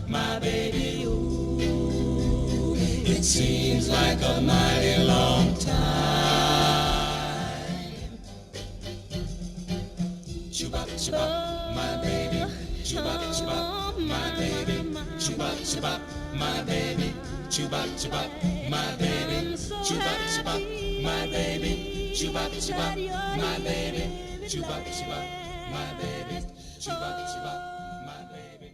my baby, ooh. It seems like a mighty long time. Chubop, my baby. Chubop, my baby. Chubop, my baby. Chubop, my baby. Chubop, my baby. Chubop, my baby. Chubop, my baby. Chubop, my baby.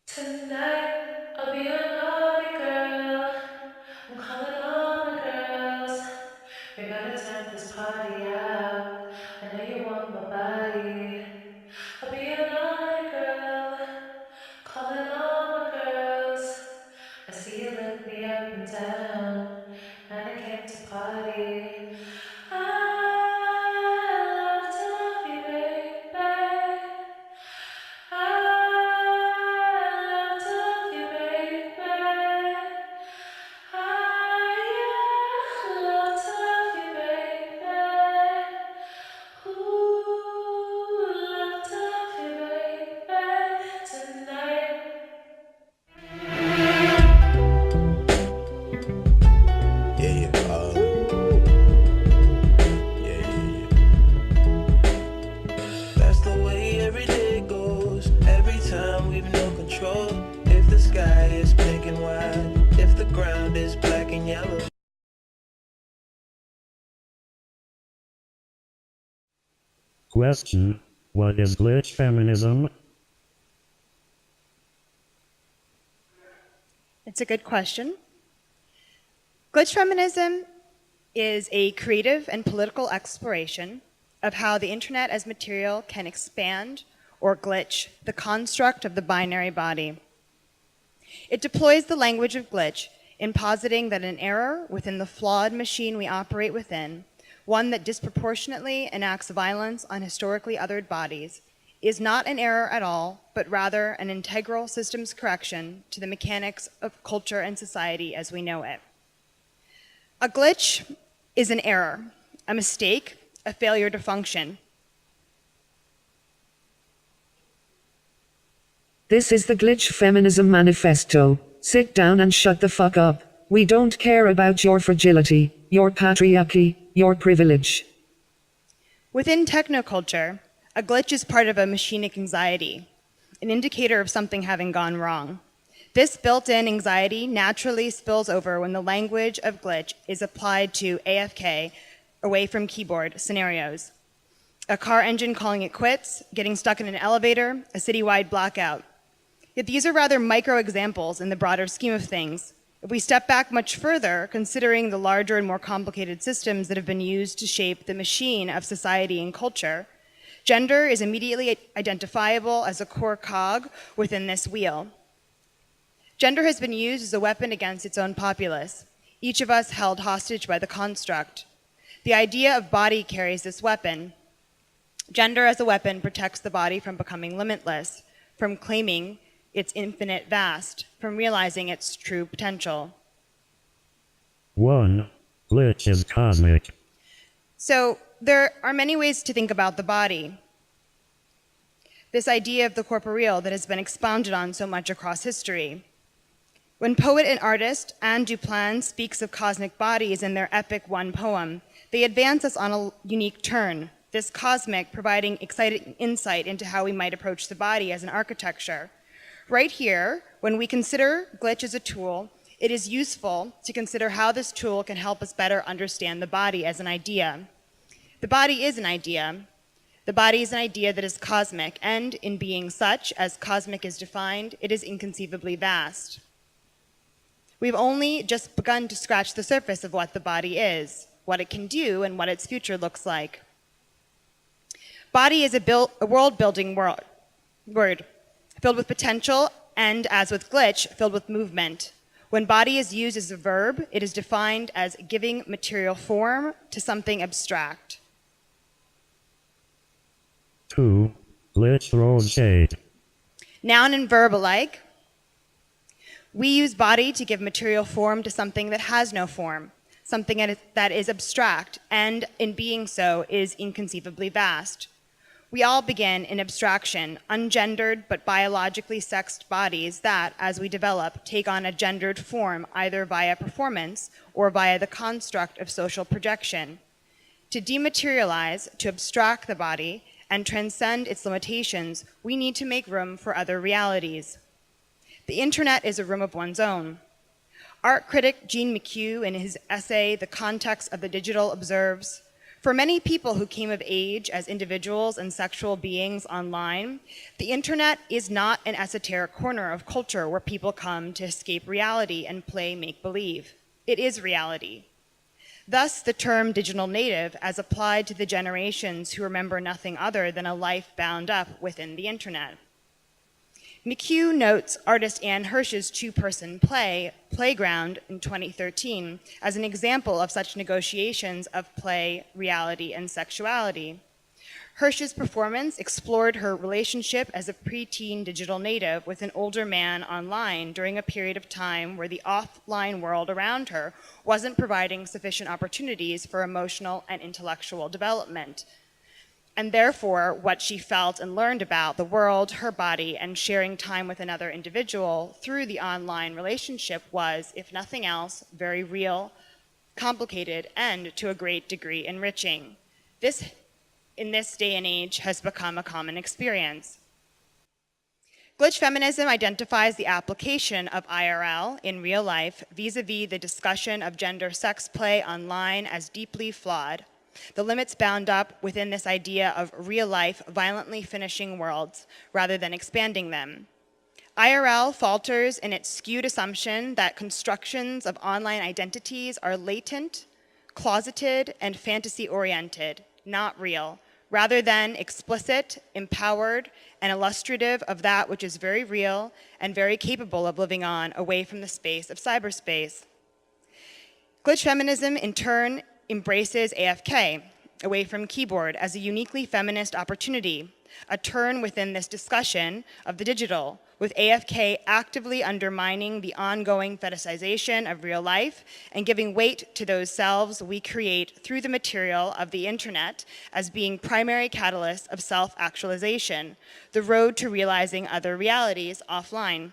Tonight I'll be a naughty girl. I'm calling all my girls. We're gonna turn this party out. I know you want my body. I'll be a naughty girl. Calling all my girls. I see you look me up and down. And I came to party. I love to love you, baby. I love to love you, baby. I love to love you, baby. Ooh, love to love you, baby. Tonight. That's the way every day goes. Every time we've no control. If the sky is pink and white, if the ground is black and yellow. Question: what is glitch feminism? It's a good question. Glitch feminism is a creative and political exploration of how the internet as material can expand or glitch the construct of the binary body. It deploys the language of glitch in positing that an error within the flawed machine we operate within, one that disproportionately enacts violence on historically othered bodies, is not an error at all, but rather an integral systems correction to the mechanics of culture and society as we know it. A glitch is an error, a mistake, a failure to function. This is the Glitch Feminism Manifesto. Sit down and shut the fuck up. We don't care about your fragility, your patriarchy, your privilege. Within technoculture, a glitch is part of a machinic anxiety, an indicator of something having gone wrong. This built-in anxiety naturally spills over when the language of glitch is applied to AFK, away from keyboard, scenarios. A car engine calling it quits, getting stuck in an elevator, a citywide blackout. Yet these are rather micro examples in the broader scheme of things. If we step back much further, considering the larger and more complicated systems that have been used to shape the machine of society and culture, gender is immediately identifiable as a core cog within this wheel. Gender has been used as a weapon against its own populace, each of us held hostage by the construct. The idea of body carries this weapon. Gender as a weapon protects the body from becoming limitless, from claiming its infinite vast, from realizing its true potential. 1. Glitch is cosmic. So there are many ways to think about the body. This idea of the corporeal that has been expounded on so much across history. When poet and artist Anne Duplan speaks of cosmic bodies in their epic One poem, they advance us on a unique turn, this cosmic providing exciting insight into how we might approach the body as an architecture. Right here, when we consider glitch as a tool, it is useful to consider how this tool can help us better understand the body as an idea. The body is an idea. The body is an idea that is cosmic, and in being such, as cosmic is defined, it is inconceivably vast. We've only just begun to scratch the surface of what the body is, what it can do, and what its future looks like. Body is a world-building word, filled with potential, and as with glitch, filled with movement. When body is used as a verb, it is defined as giving material form to something abstract. 2. Glitch throws shade. Noun and verb alike. We use body to give material form to something that has no form, something that is abstract, and in being so is inconceivably vast. We all begin in abstraction, ungendered but biologically sexed bodies that, as we develop, take on a gendered form either via performance or via the construct of social projection. To dematerialize, to abstract the body, and transcend its limitations, we need to make room for other realities. The internet is a room of one's own. Art critic Jean McHugh, in his essay, The Context of the Digital, observes, "For many people who came of age as individuals and sexual beings online, the internet is not an esoteric corner of culture where people come to escape reality and play make-believe. It is reality. Thus, the term digital native, as applied to the generations who remember nothing other than a life bound up within the internet." McHugh notes artist Anne Hirsch's two-person play, Playground, in 2013, as an example of such negotiations of play, reality, and sexuality. Hirsch's performance explored her relationship as a preteen digital native with an older man online during a period of time where the offline world around her wasn't providing sufficient opportunities for emotional and intellectual development. And therefore, what she felt and learned about the world, her body, and sharing time with another individual through the online relationship was, if nothing else, very real, complicated, and to a great degree enriching. This, in this day and age, has become a common experience. Glitch feminism identifies the application of IRL in real life vis-a-vis the discussion of gender sex play online as deeply flawed. The limits bound up within this idea of real-life, violently finishing worlds, rather than expanding them. IRL falters in its skewed assumption that constructions of online identities are latent, closeted, and fantasy-oriented, not real, rather than explicit, empowered, and illustrative of that which is very real and very capable of living on away from the space of cyberspace. Glitch feminism, in turn, embraces AFK, away from keyboard, as a uniquely feminist opportunity, a turn within this discussion of the digital, with AFK actively undermining the ongoing fetishization of real life and giving weight to those selves we create through the material of the internet as being primary catalysts of self-actualization, the road to realizing other realities offline.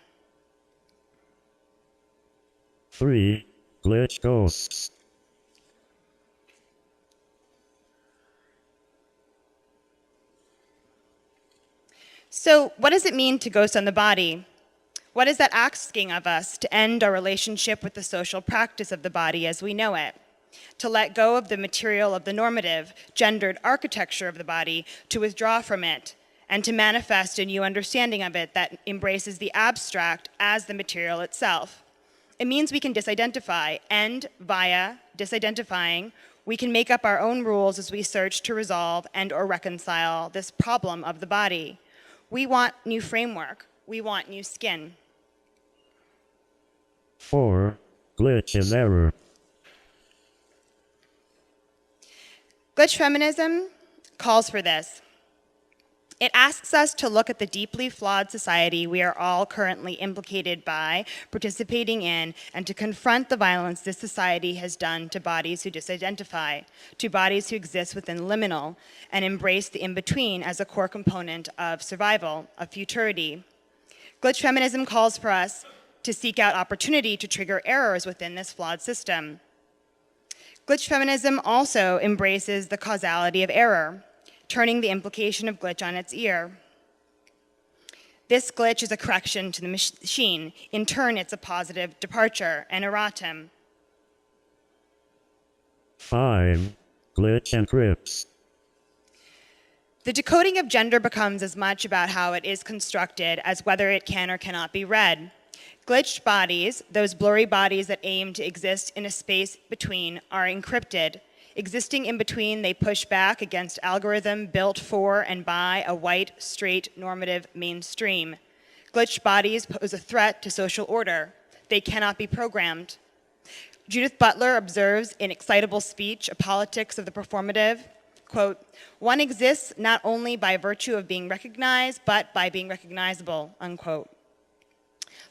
3. Glitch ghosts. So what does it mean to ghost on the body? What is that asking of us to end our relationship with the social practice of the body as we know it? To let go of the material of the normative, gendered architecture of the body, to withdraw from it, and to manifest a new understanding of it that embraces the abstract as the material itself. It means we can disidentify, and via disidentifying, we can make up our own rules as we search to resolve and or reconcile this problem of the body. We want new framework. We want new skin. 4. Glitch is error. Glitch feminism calls for this. It asks us to look at the deeply flawed society we are all currently implicated by, participating in, and to confront the violence this society has done to bodies who disidentify, to bodies who exist within liminal, and embrace the in-between as a core component of survival, of futurity. Glitch feminism calls for us to seek out opportunity to trigger errors within this flawed system. Glitch feminism also embraces the causality of error, turning the implication of glitch on its ear. This glitch is a correction to the machine. In turn, it's a positive departure, an erratum. 5. Glitch encrypts. The decoding of gender becomes as much about how it is constructed as whether it can or cannot be read. Glitched bodies, those blurry bodies that aim to exist in a space between, are encrypted. Existing in between, they push back against algorithm built for and by a white, straight, normative mainstream. Glitched bodies pose a threat to social order. They cannot be programmed. Judith Butler observes in Excitable Speech, A Politics of the Performative, quote, "One exists not only by virtue of being recognized, but by being recognizable," unquote.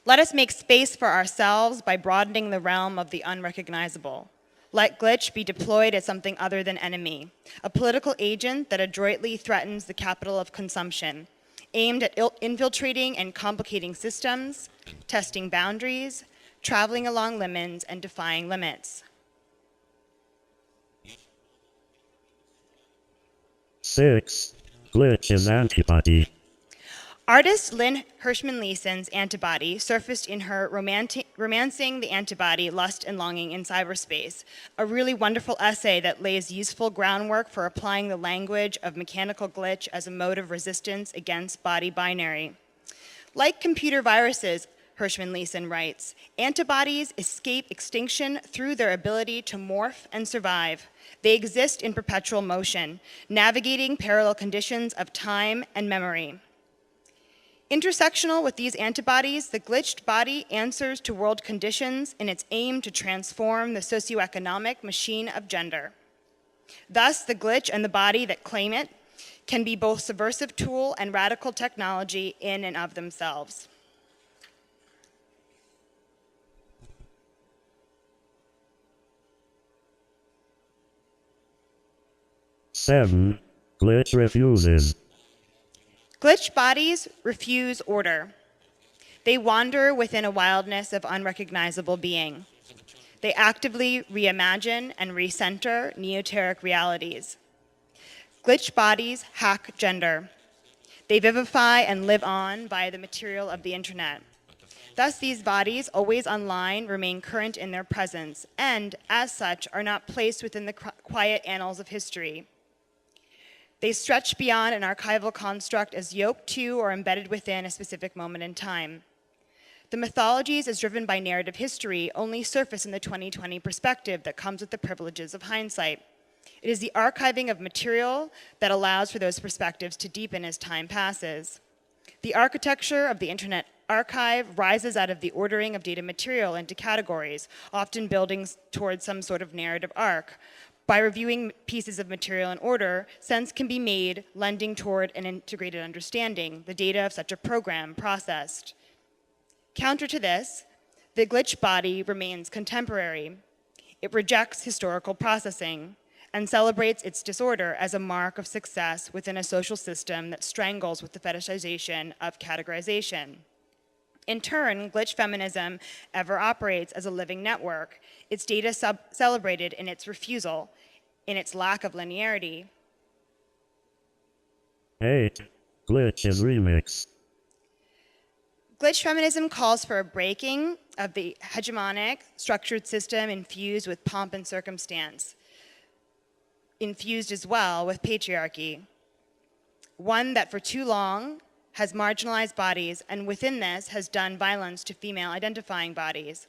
Let us make space for ourselves by broadening the realm of the unrecognizable. Let glitch be deployed as something other than enemy, a political agent that adroitly threatens the capital of consumption, aimed at infiltrating and complicating systems, testing boundaries, traveling along limits, and defying limits. 6. Glitch is antibody. Artist Lynn Hirschman-Leeson's Antibody surfaced in her Romancing the Antibody, Lust and Longing in Cyberspace, a really wonderful essay that lays useful groundwork for applying the language of mechanical glitch as a mode of resistance against body binary. Like computer viruses, Hirschman-Leeson writes, antibodies escape extinction through their ability to morph and survive. They exist in perpetual motion, navigating parallel conditions of time and memory. Intersectional with these antibodies, the glitched body answers to world conditions in its aim to transform the socioeconomic machine of gender. Thus, the glitch and the body that claim it can be both subversive tool and radical technology in and of themselves. Seven. Glitch refuses. Glitched bodies refuse order. They wander within a wildness of unrecognizable being. They actively reimagine and recenter neoteric realities. Glitched bodies hack gender. They vivify and live on via the material of the internet. Thus, these bodies, always online, remain current in their presence, and, as such, are not placed within the quiet annals of history. They stretch beyond an archival construct as yoked to or embedded within a specific moment in time. The mythologies as driven by narrative history only surface in the 2020 perspective that comes with the privileges of hindsight. It is the archiving of material that allows for those perspectives to deepen as time passes. The architecture of the Internet Archive rises out of the ordering of data material into categories, often building towards some sort of narrative arc. By reviewing pieces of material in order, sense can be made, lending toward an integrated understanding, the data of such a program processed. Counter to this, the glitch body remains contemporary. It rejects historical processing and celebrates its disorder as a mark of success within a social system that strangles with the fetishization of categorization. In turn, glitch feminism ever operates as a living network, its data celebrated in its refusal, in its lack of linearity. 8. Glitch is remix. Glitch feminism calls for a breaking of the hegemonic, structured system infused with pomp and circumstance, infused as well with patriarchy, one that for too long has marginalized bodies, and within this has done violence to female identifying bodies,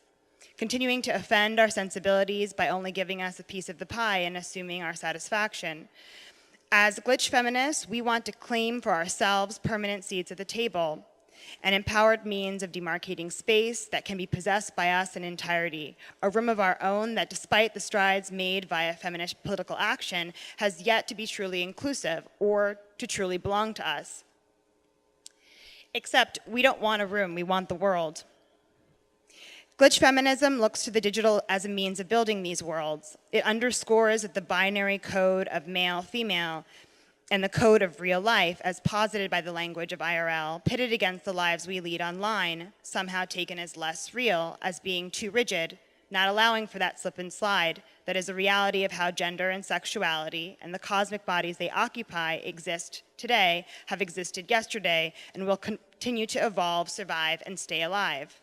continuing to offend our sensibilities by only giving us a piece of the pie and assuming our satisfaction. As glitch feminists, we want to claim for ourselves permanent seats at the table, an empowered means of demarcating space that can be possessed by us in entirety, a room of our own that, despite the strides made via feminist political action, has yet to be truly inclusive or to truly belong to us. Except we don't want a room, we want the world. Glitch feminism looks to the digital as a means of building these worlds. It underscores that the binary code of male-female and the code of real life, as posited by the language of IRL, pitted against the lives we lead online, somehow taken as less real, as being too rigid, not allowing for that slip and slide that is a reality of how gender and sexuality and the cosmic bodies they occupy exist today, have existed yesterday, and will continue to evolve, survive, and stay alive.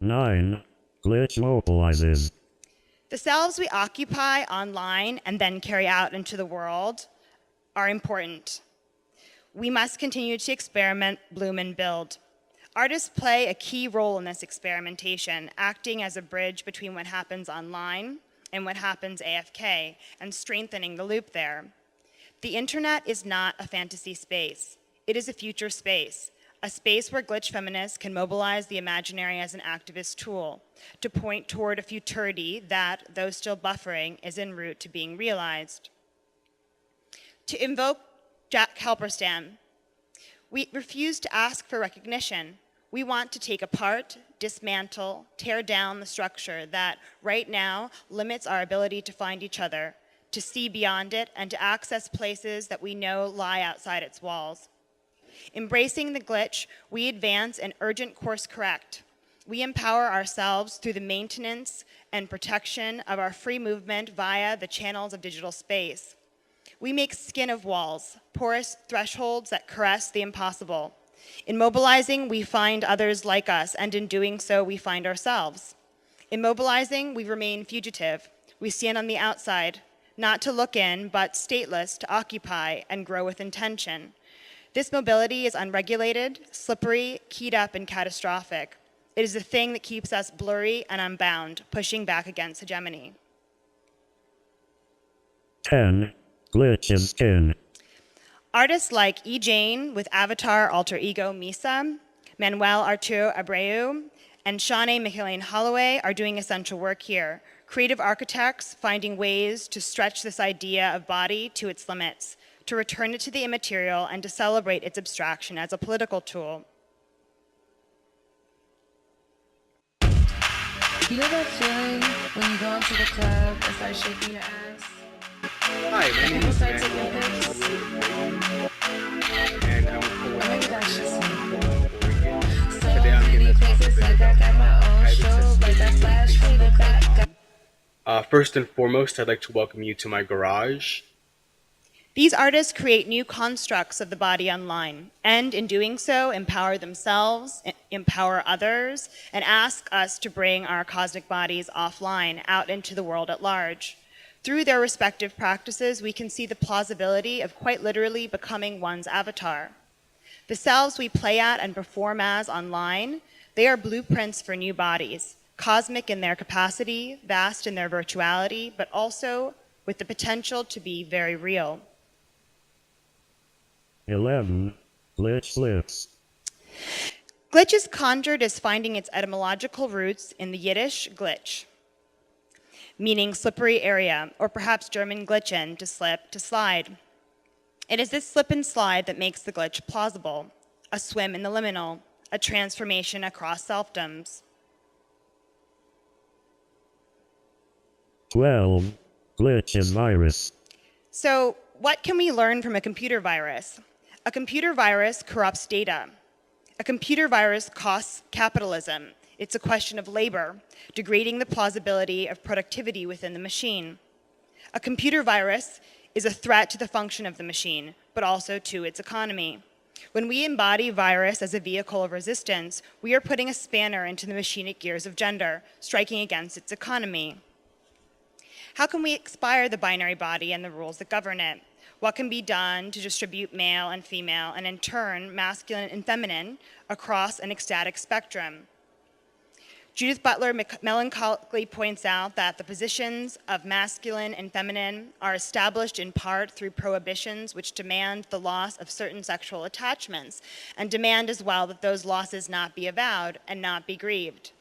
9. Glitch mobilizes. The selves we occupy online and then carry out into the world are important. We must continue to experiment, bloom, and build. Artists play a key role in this experimentation, acting as a bridge between what happens online and what happens AFK, and strengthening the loop there. The internet is not a fantasy space. It is a future space, a space where glitch feminists can mobilize the imaginary as an activist tool to point toward a futurity that, though still buffering, is en route to being realized. To invoke Jack Halberstam, we refuse to ask for recognition. We want to take apart, dismantle, tear down the structure that, right now, limits our ability to find each other, to see beyond it, and to access places that we know lie outside its walls. Embracing the glitch, we advance an urgent course correct. We empower ourselves through the maintenance and protection of our free movement via the channels of digital space. We make skin of walls, porous thresholds that caress the impossible. In mobilizing, we find others like us, and in doing so, we find ourselves. In mobilizing, we remain fugitive. We stand on the outside, not to look in, but stateless, to occupy and grow with intention. This mobility is unregulated, slippery, keyed up, and catastrophic. It is the thing that keeps us blurry and unbound, pushing back against hegemony. 10. Glitch is kin. Artists like E. Jane with avatar alter ego Misa, Manuel Arturo Abreu, and Shawnee McElwain Holloway are doing essential work here. Creative architects finding ways to stretch this idea of body to its limits, to return it to the immaterial, and to celebrate its abstraction as a political tool. You know that feeling when you go into the club and start shaking your ass? Hi, my name People is start taking Manuel, pics. and I'm a Or maybe that's just me. Oregon. So Today I'm many going to talk places, a bit like I about got my own private show, like that testing flash from the back. First and foremost, I'd like to welcome you to my garage. These artists create new constructs of the body online, and in doing so, empower themselves, empower others, and ask us to bring our cosmic bodies offline, out into the world at large. Through their respective practices, we can see the plausibility of quite literally becoming one's avatar. The selves we play at and perform as online, they are blueprints for new bodies, cosmic in their capacity, vast in their virtuality, but also with the potential to be very real. 11. Glitch slips. Glitch is conjured as finding its etymological roots in the Yiddish glitch, meaning slippery area, or perhaps German glitchen, to slip, to slide. It is this slip and slide that makes the glitch plausible, a swim in the liminal, a transformation across selfdoms. 12. Glitch is virus. So, what can we learn from a computer virus? A computer virus corrupts data. A computer virus costs capitalism. It's a question of labor, degrading the plausibility of productivity within the machine. A computer virus is a threat to the function of the machine, but also to its economy. When we embody virus as a vehicle of resistance, we are putting a spanner into the machinic gears of gender, striking against its economy. How can we expire the binary body and the rules that govern it? What can be done to distribute male and female, and in turn, masculine and feminine, across an ecstatic spectrum? Judith Butler melancholically points out that the positions of masculine and feminine are established in part through prohibitions which demand the loss of certain sexual attachments, and demand as well that those losses not be avowed and not be grieved.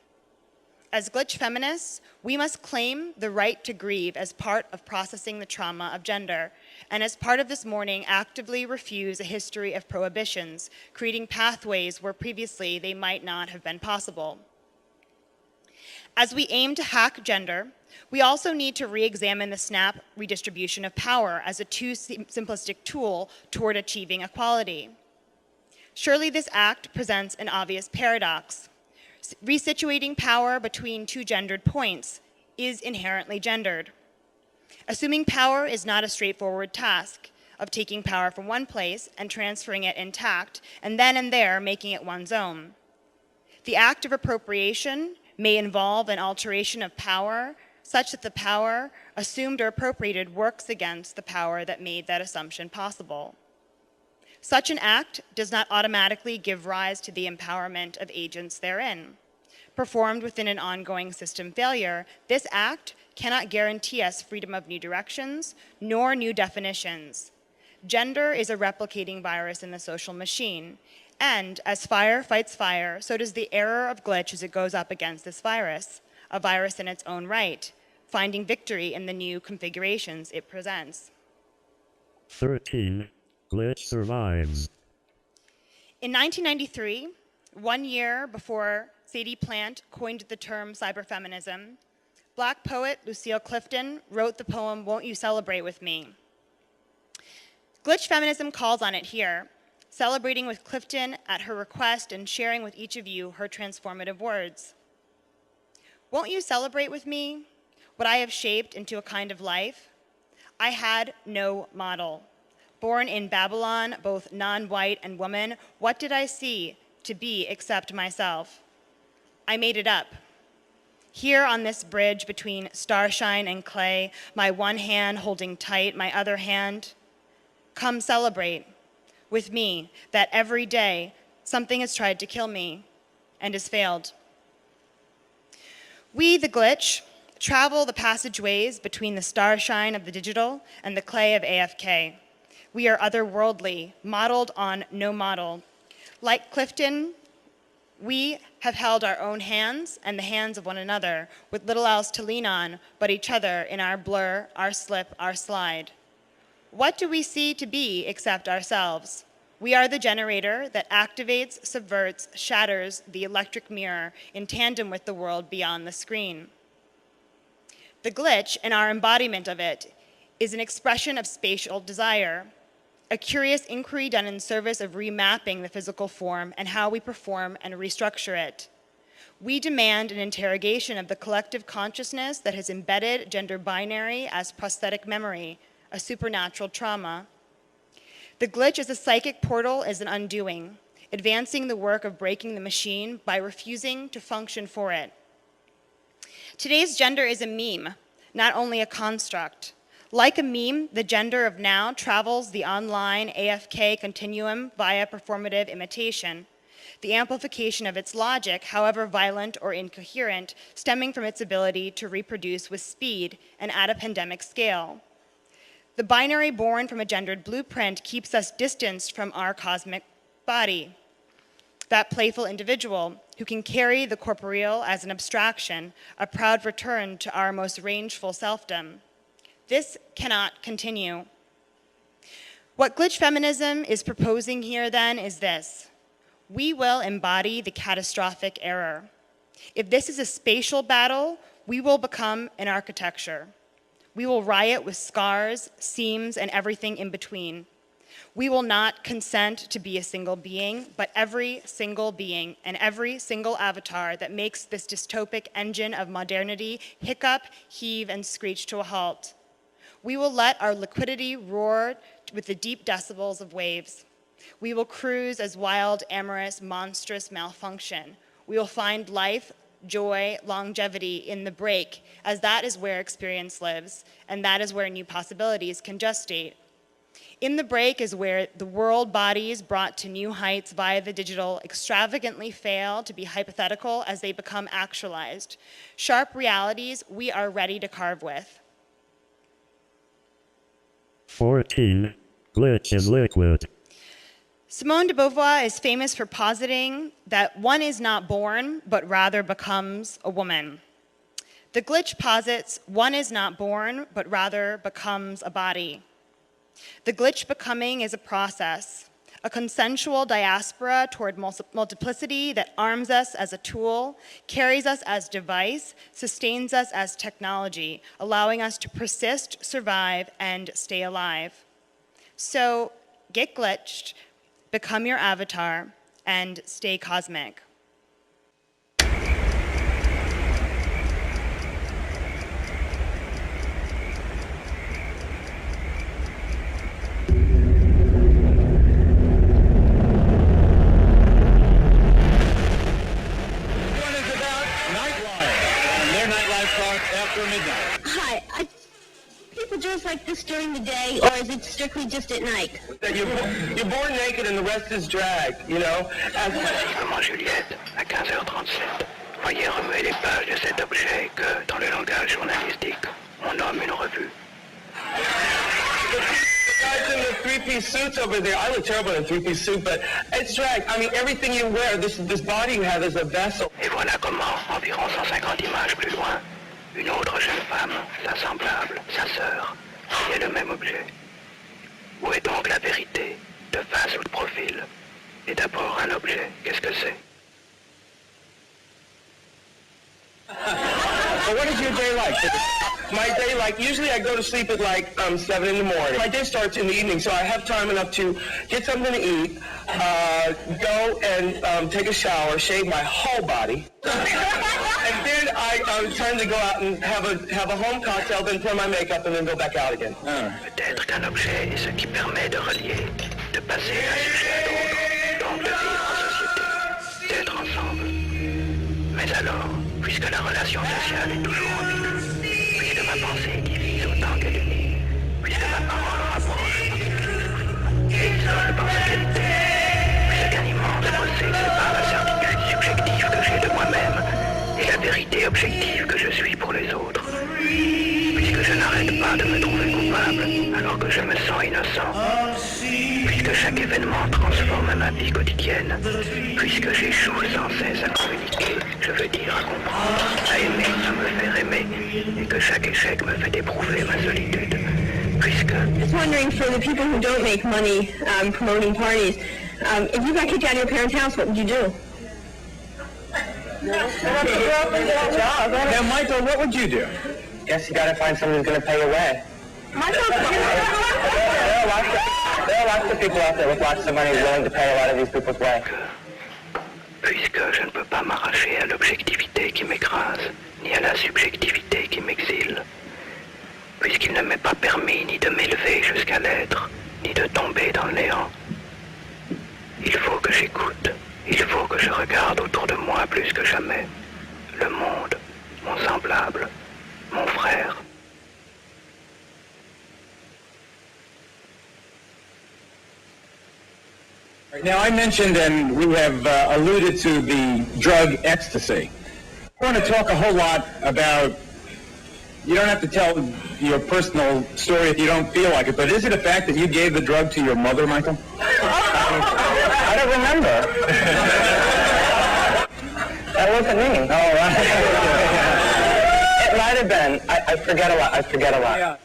As glitch feminists, we must claim the right to grieve as part of processing the trauma of gender, and as part of this mourning, actively refuse a history of prohibitions, creating pathways where previously they might not have been possible. As we aim to hack gender, we also need to re-examine the snap redistribution of power as a too simplistic tool toward achieving equality. Surely this act presents an obvious paradox. Resituating power between two gendered points is inherently gendered. Assuming power is not a straightforward task of taking power from one place and transferring it intact, and then and there making it one's own. The act of appropriation may involve an alteration of power such that the power assumed or appropriated works against the power that made that assumption possible. Such an act does not automatically give rise to the empowerment of agents therein. Performed within an ongoing system failure, this act cannot guarantee us freedom of new directions, nor new definitions. Gender is a replicating virus in the social machine, and as fire fights fire, so does the error of glitch as it goes up against this virus, a virus in its own right, finding victory in the new configurations it presents. 13. Glitch survives. In 1993, 1 year before Sadie Plant coined the term cyberfeminism, Black poet Lucille Clifton wrote the poem Won't You Celebrate With Me? Glitch Feminism calls on it here, celebrating with Clifton at her request and sharing with each of you her transformative words. Won't you celebrate with me what I have shaped into a kind of life? I had no model. Born in Babylon, both non-white and woman, what did I see to be except myself? I made it up. Here on this bridge between starshine and clay, my one hand holding tight, my other hand, come celebrate with me that every day something has tried to kill me and has failed. We, the glitch, travel the passageways between the starshine of the digital and the clay of AFK. We are otherworldly, modeled on no model. Like Clifton, we have held our own hands and the hands of one another with little else to lean on but each other in our blur, our slip, our slide. What do we see to be except ourselves? We are the generator that activates, subverts, shatters the electric mirror in tandem with the world beyond the screen. The glitch, and our embodiment of it, is an expression of spatial desire, a curious inquiry done in service of remapping the physical form and how we perform and restructure it. We demand an interrogation of the collective consciousness that has embedded gender binary as prosthetic memory, a supernatural trauma. The glitch as a psychic portal is an undoing, advancing the work of breaking the machine by refusing to function for it. Today's gender is a meme, not only a construct. Like a meme, the gender of now travels the online AFK continuum via performative imitation, the amplification of its logic, however violent or incoherent, stemming from its ability to reproduce with speed and at a pandemic scale. The binary born from a gendered blueprint keeps us distanced from our cosmic body, that playful individual who can carry the corporeal as an abstraction, a proud return to our most rangeful selfdom. This cannot continue. What glitch feminism is proposing here then is this. We will embody the catastrophic error. If this is a spatial battle, we will become an architecture. We will riot with scars, seams, and everything in between. We will not consent to be a single being, but every single being and every single avatar that makes this dystopic engine of modernity hiccup, heave, and screech to a halt. We will let our liquidity roar with the deep decibels of waves. We will cruise as wild, amorous, monstrous malfunction. We will find life, joy, longevity in the break, as that is where experience lives, and that is where new possibilities can gestate. In the break is where the world bodies brought to new heights via the digital extravagantly fail to be hypothetical as they become actualized. Sharp realities we are ready to carve with. 14. Glitch is liquid. Simone de Beauvoir is famous for positing that one is not born, but rather becomes a woman. The glitch posits one is not born, but rather becomes a body. The glitch becoming is a process, a consensual diaspora toward multiplicity that arms us as a tool, carries us as device, sustains us as technology, allowing us to persist, survive, and stay alive. So get glitched, become your avatar, and stay cosmic. Hi, people dress like this during the day, or is it strictly just at night? You're born naked and the rest is drag, you know? Comment Juliette, à 15h37, voyez remuer les pages de cet objet que, dans le langage journalistique, on nomme une revue. The guys in the three-piece suits over there, I look terrible in a three-piece suit, but it's drag. I mean, everything you wear, this body you have is a vessel. Et voilà comment, environ 150 images plus loin, une autre jeune femme, sa semblable, sa sœur, qui est le même objet. Où est donc la vérité, de face ou de profil? Et d'abord un objet, qu'est-ce que c'est? Well, what is your day like? My day, usually I go to sleep at 7 in the morning. My day starts in the evening, so I have time enough to get something to eat, go and take a shower, shave my whole body, and then I tend to go out and have a home cocktail, then put on my makeup, and then go back out again. Peut-être qu'un objet est ce qui permet de relier, de passer d'un sujet à l'autre, donc de vivre en société, d'être ensemble. Mais alors, puisque la relation sociale est toujours ambiguë, puisque ma pensée divise autant qu'elle unit, puisque ma parole rapproche et isole par sa qualité, puisque un immense fossé sépare la certitude subjective que j'ai de moi-même et la vérité objective que je suis pour les autres, puisque je n'arrête pas de me trouver coupable alors que je me sens innocent, puisque chaque événement transforme ma vie quotidienne, puisque j'échoue sans cesse à communiquer, je veux dire à comprendre, à aimer sans me faire aimer, et que chaque échec me fait éprouver ma solitude, puisque... Just wondering, for the people who don't make money promoting parties, if you got kicked out of your parents' house, what would you do? Now, Michael, what would you do? Guess you gotta find someone who's gonna pay your way. There are lots of people out there with lots of money willing to pay a lot of these people's way. Puisque je ne peux pas m'arracher à l'objectivité qui m'écrase, ni à la subjectivité qui m'exile, puisqu'il ne m'est pas permis ni de m'élever jusqu'à l'être, ni de tomber dans le néant. Il faut que j'écoute, il faut que je regarde autour de moi plus que jamais, le monde, mon semblable, mon frère. Now, I mentioned, and we have alluded to the drug ecstasy. I want to talk a whole lot about, you don't have to tell your personal story if you don't feel like it, but is it a fact that you gave the drug to your mother, Michael? I don't remember. That wasn't me. Oh, right. It might have been. I forget a lot. Yeah.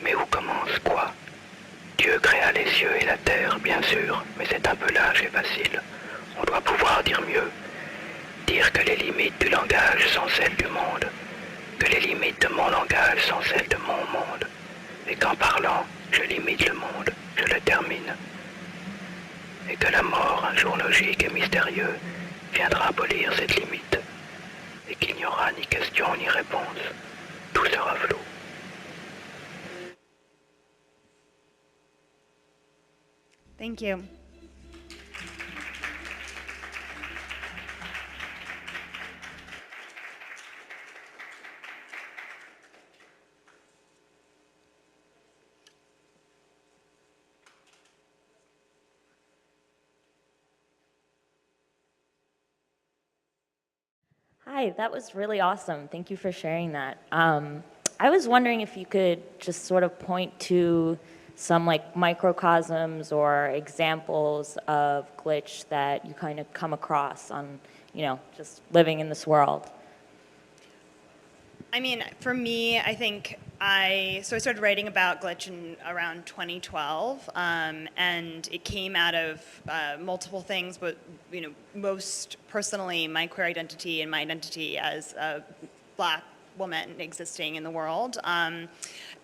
Mais où commence quoi? Dieu créa les cieux et la terre, bien sûr, mais c'est un peu lâche et facile. On doit pouvoir dire mieux. Dire que les limites du langage sont celles du monde, que les limites de mon langage sont celles de mon monde, et qu'en parlant, je limite le monde, je le termine. Et que la mort, un jour logique et mystérieux, viendra abolir cette limite, et qu'il n'y aura ni question ni réponse. Tout sera flou. Thank you. Hi, that was really awesome. Thank you for sharing that. I was wondering if you could just sort of point to some microcosms or examples of glitch that you kind of come across on, just living in this world. I mean, for me, I think I started writing about glitch in around 2012, and it came out of multiple things, but most personally, my queer identity and my identity as a Black woman existing in the world, and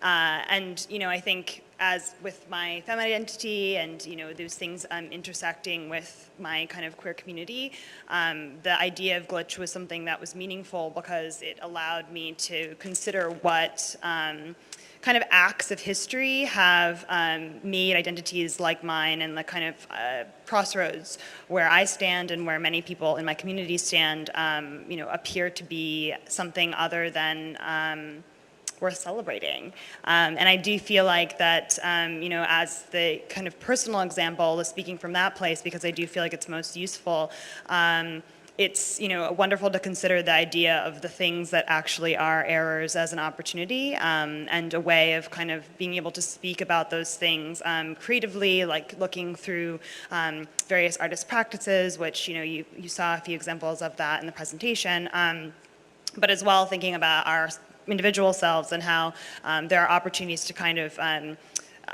I think as with my feminine identity and those things intersecting with my kind of queer community, the idea of glitch was something that was meaningful because it allowed me to consider what kind of acts of history have made identities like mine and the kind of crossroads where I stand and where many people in my community stand, appear to be something other than worth celebrating. And I do feel like that, as the kind of personal example, speaking from that place, because I do feel like it's most useful, it's wonderful to consider the idea of the things that actually are errors as an opportunity, and a way of kind of being able to speak about those things creatively, like looking through various artist practices, which you saw a few examples of that in the presentation, but as well thinking about our individual selves and how there are opportunities to kind of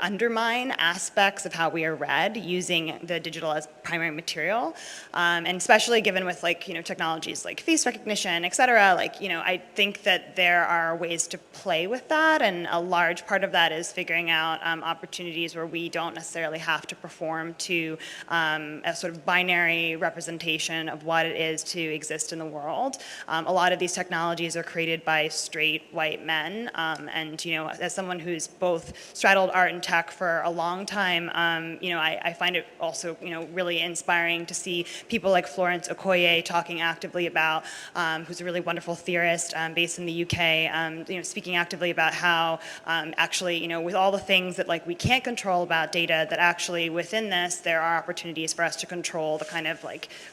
undermine aspects of how we are read using the digital as primary material, and especially given with technologies like face recognition, et cetera, I think that there are ways to play with that, and a large part of that is figuring out opportunities where we don't necessarily have to perform to a sort of binary representation of what it is to exist in the world. A lot of these technologies are created by straight white men, and as someone who's both straddled art and tech for a long time, I find it also really inspiring to see people like Florence Okoye talking actively about, who's a really wonderful theorist based in the UK, speaking actively about how actually, with all the things that we can't control about data, that actually within this there are opportunities for us to control the kind of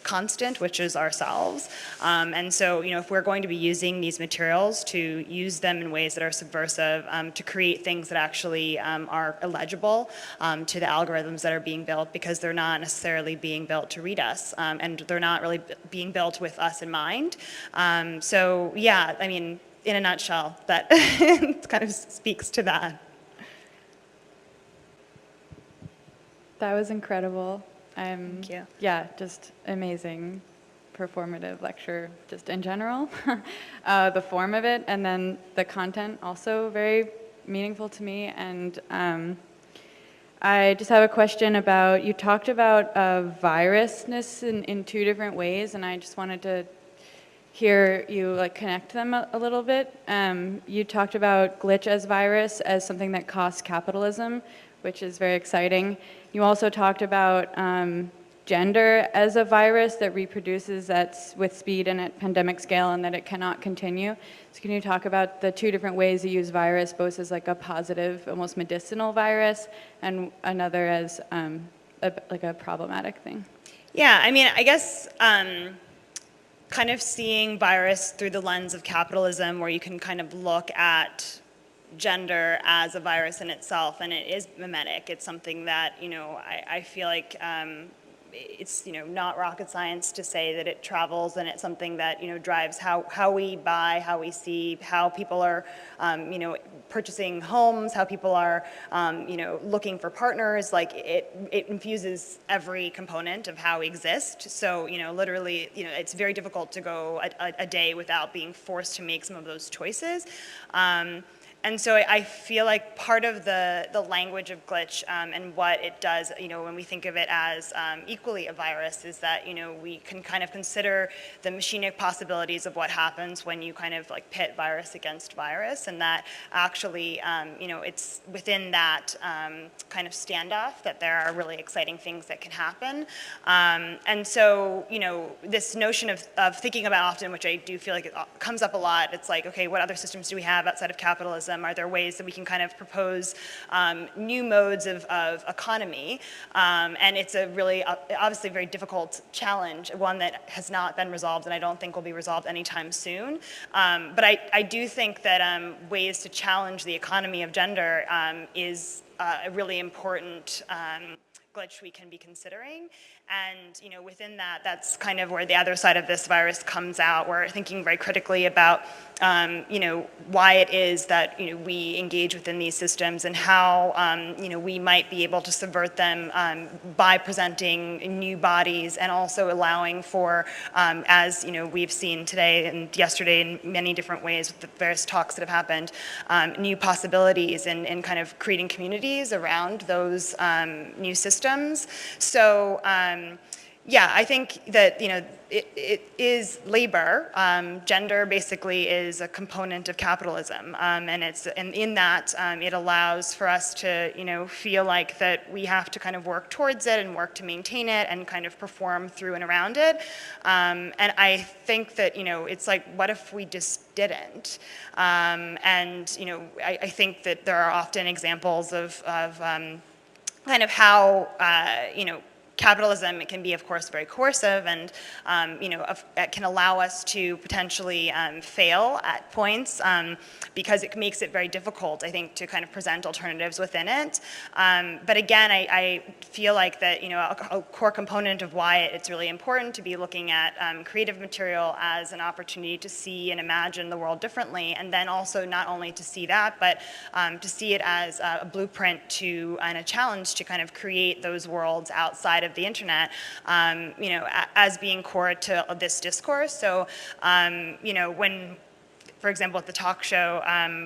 constant, which is ourselves. And so, if we're going to be using these materials, to use them in ways that are subversive, to create things that actually are illegible to the algorithms that are being built, because they're not necessarily being built to read us, and they're not really being built with us in mind. So yeah, I mean, in a nutshell, that kind of speaks to that. That was incredible. Thank you. Yeah, just amazing performative lecture just in general. The form of it, and then the content also very meaningful to me. And I just have a question about, you talked about virusness in two different ways, and I just wanted to hear you connect them a little bit. You talked about glitch as virus, as something that costs capitalism, which is very exciting. You also talked about gender as a virus that reproduces with speed and at pandemic scale, and that it cannot continue. So can you talk about the two different ways you use virus, both as a positive, almost medicinal virus, and another as a problematic thing? Yeah, I mean, I guess kind of seeing virus through the lens of capitalism, where you can kind of look at gender as a virus in itself, and it is mimetic. It's something that, I feel like it's, not rocket science to say that it travels, and it's something that, drives how we buy, how we see, how people are, purchasing homes, how people are, looking for partners. It infuses every component of how we exist. So, literally, it's very difficult to go a day without being forced to make some of those choices. And so I feel like part of the language of glitch and what it does, when we think of it as equally a virus, is that, we can kind of consider the machinic possibilities of what happens when you kind of pit virus against virus, and that actually, it's within that kind of standoff that there are really exciting things that can happen. And so, this notion of thinking about often, which I do feel like it comes up a lot, it's okay, what other systems do we have outside of capitalism? Are there ways that we can kind of propose new modes of economy? And it's a really, obviously very difficult challenge, one that has not been resolved, and I don't think will be resolved anytime soon. But I do think that ways to challenge the economy of gender is a really important glitch we can be considering. And within that, that's kind of where the other side of this virus comes out. We're thinking very critically about why it is that we engage within these systems, and how we might be able to subvert them by presenting new bodies, and also allowing for, as we've seen today and yesterday in many different ways with the various talks that have happened, new possibilities, and kind of creating communities around those new systems. So yeah, I think that it is labor. Gender basically is a component of capitalism, and in that it allows for us to feel like that we have to kind of work towards it and work to maintain it and kind of perform through and around it. And I think that it's what if we just didn't? And I think that there are often examples of kind of how capitalism, it can be, of course, very coercive, and it can allow us to potentially fail at points because it makes it very difficult, I think, to kind of present alternatives within it. But again, I feel like that a core component of why it's really important to be looking at creative material as an opportunity to see and imagine the world differently, and then also not only to see that, but to see it as a blueprint and a challenge to kind of create those worlds outside of the internet, as being core to this discourse. So, when, for example, at the talk show,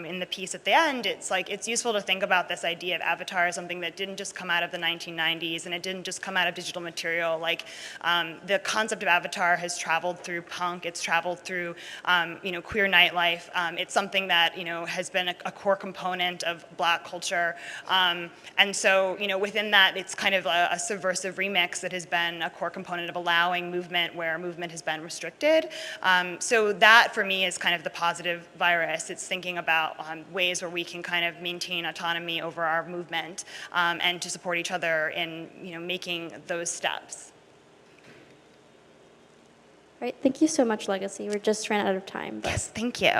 in the piece at the end, it's useful to think about this idea of avatar as something that didn't just come out of the 1990s, and it didn't just come out of digital material. The concept of avatar has traveled through punk, it's traveled through, queer nightlife. It's something that, has been a core component of Black culture. And so, within that, it's kind of a subversive remix that has been a core component of allowing movement where movement has been restricted. So that, for me, is kind of the positive virus. It's thinking about ways where we can kind of maintain autonomy over our movement and to support each other in making those steps. All right, thank you so much, Legacy. We're just ran out of time. Yes, thank you.